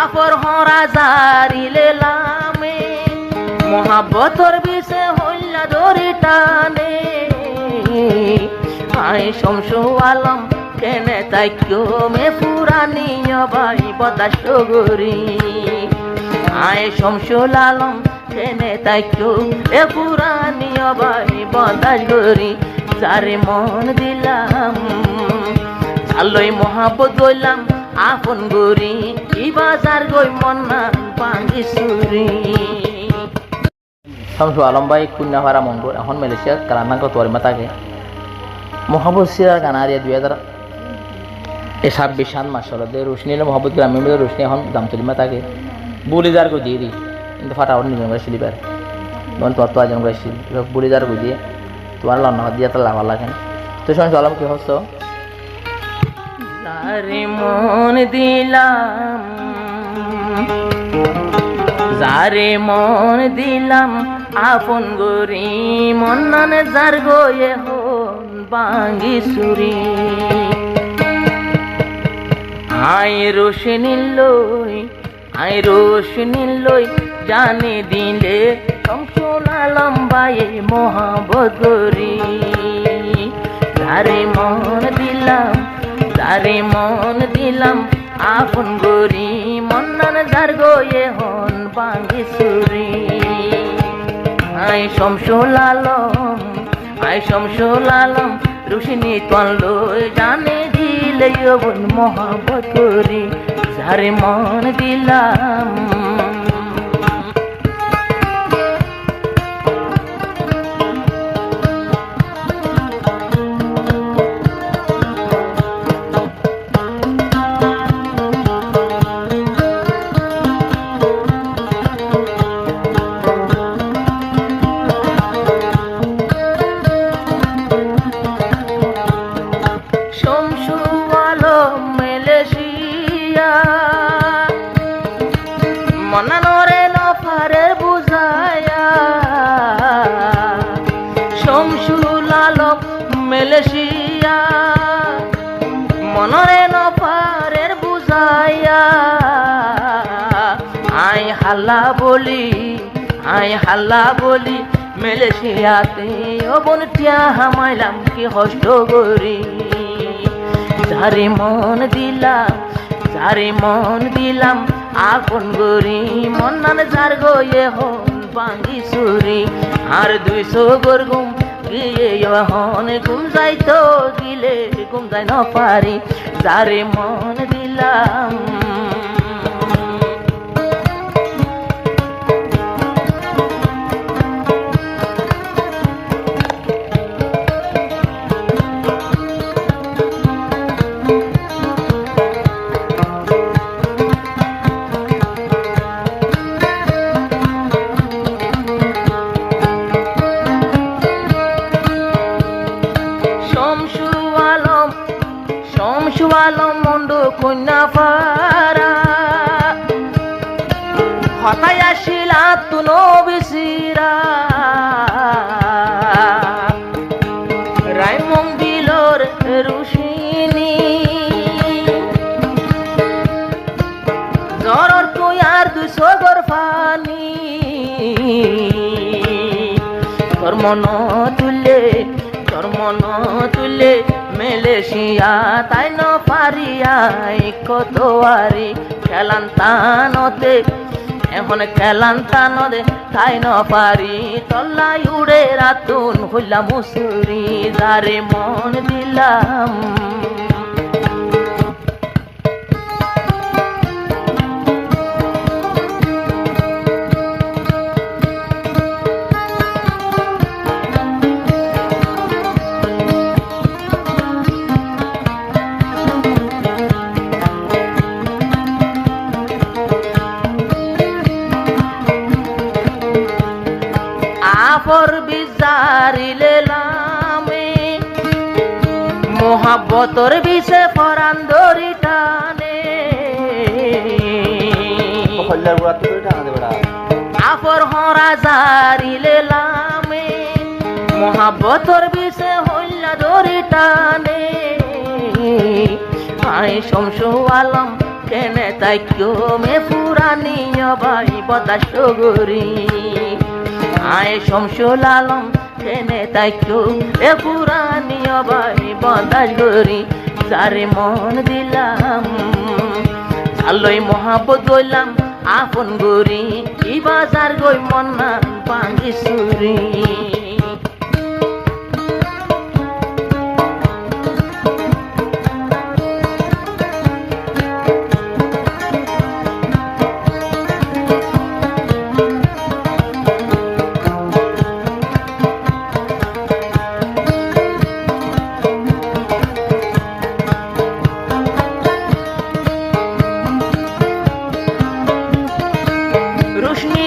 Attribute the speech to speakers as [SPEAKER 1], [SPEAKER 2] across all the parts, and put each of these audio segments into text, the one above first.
[SPEAKER 1] আফর হরা জারিলে লামে মহাব্বতর বিষে হইলা দরি টানে আই শামসু আলম কেনে তাইক্য মে পুরানিয়া ভাই বদাস গরি আই শামসু আলম কেনে তাইক্য এ পুরানিয়া ভাই বদাস গরি যারে মন দিলাম আল্লই মহাব্বত গইলাম আপন গরি ই বাজার গই মন্না পাঙ্গি সুরি।
[SPEAKER 2] শামসু আলম ভাই কুন্যাপাড়া মঙ্গল এখন মালয়েশিয়া কালানাঙ্গ তোয়ারিমা থাকে মহাব্বত সিরার গানারিয়া 2026 সাল মাসাল্লাহ রোশনি মহাব্বত গ্রামের মধ্যে রোশনি এখন দামতলিমা থাকে বুলিদার গো দিয়ে দিই কিন্তু ফাটাওয়ার নিজন করে শিলিবার তখন তোর তো আজন করে শিল বুলিদার গো দিয়ে তোমার লন্না দিয়ে তো লাভা লাগেন তো শামসু আলম কি হচ্ছ
[SPEAKER 1] যারে মন দিলাম যারে মন দিলাম আপন গরি মন্নান যার গয়ে হন বাঙ্গি সুরি আই রোশনি লই জানি দিলে শামসু আলম ভাই মহাব্বত গরি যারে মন দিলাম আপন গরি মন্নান যার গয়ে হন বাঙ্গি সুরি আই শামসু আলম রোশনি তন লই জানে দিলে বোন মহাব্বত করি যারে মন দিলাম মনানরে নফারে বুঝায়া শামসু আলম মালয়েশিয়া মনরে নফারের বুঝায়া আই হাল্লা বলি মালয়েশিয়াতে ও বোন টিয়া হামাইলাম কি কষ্ট করি যারে মন দিলাম আপন গরি মন্নান যার গয়ে হন বাঙ্গি সুরি আর 200 গোর ঘুম গিয়ে হন ঘুম যাইতো গিলে ঘুম যাই ন পারি যারে মন দিলাম শামসু আলম মন্ড কন্যাপাড়া হতায় আসিলা তু নবিসিরা রাইমং বিলর রুশিনি জ্বরর তুই আর 200 গোর পানি তোর মন তুলে মালয়েশিয়া তাই ন পারিয়াই কতোয়ারি খেলান্তানতে এখন খেলান্তানদে তাই ন পারি তল্লাই উড়ে রাতুন হইলাম মুসুরি যারে মন দিলাম আফর বিজারিলে লামে মহাব্বতর বিষে ফরান দরি টানে আফর হরা জারিলে লামে মহাব্বতর বিষে হইলা দরি টানে আই শামসু আলম কেনে তাইক্য মে পুরানি ভাই বদাস গরি আয় শমসুল আলম কেনে তাইক্য এ পুরানি ভাই বদাস গরি যারে মন দিলাম আলোই মহাবত গইলাম আপন গরি ই বাজার গই মন্না ভাঙ্গি সুরি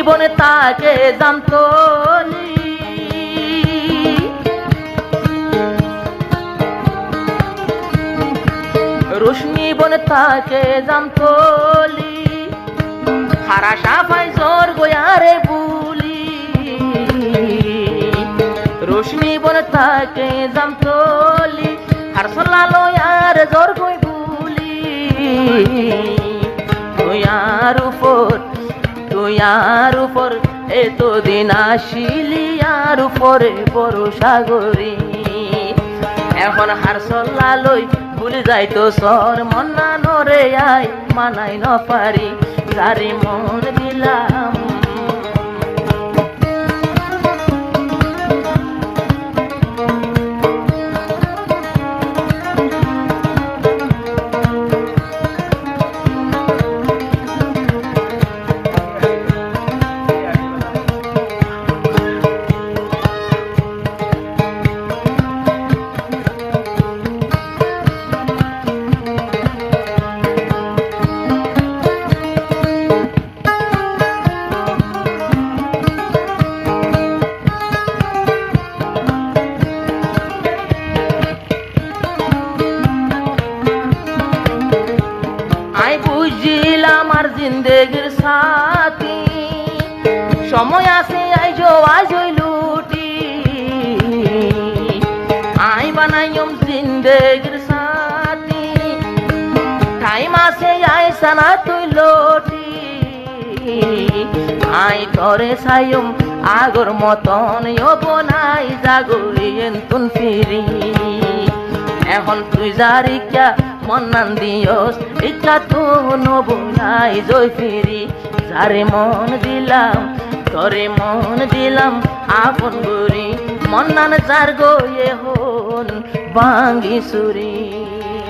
[SPEAKER 1] বনে তাকে জামতলি রোশনি বনে তাকে জামতলি হারা সাফাই জোর গোয়ারে বুলি রোশনি বনে তাকে জামতলি হার সলালো ইয়ার জোর গই বুলি তুয়ার উপর এতদিন আসিলি আর উপরে বড় সাগরী এখন হার সল্লালই ভুলে যাইতো সর মন্না নরে আই মানাই ন পারি যারে মন দিলাম বুঝিলাম আর জিন্দেগির সাথী সময় আছে আইজই লুটি আই বানাইম জিন্দেগির সাথী টাইম আছে আই সানা তুই লটি আই তরে সাইম আগর মতন বনাই জাগরি এন্তুন ফিরি এখন তুই যারিকা মন্নান দিয়স ইচ্ছা তো নবনাই জয় ফিরি যারে মন দিলাম তরে মন দিলাম আপন গরি মন্নান যার গয়ে হন ভাঙ্গি সুরি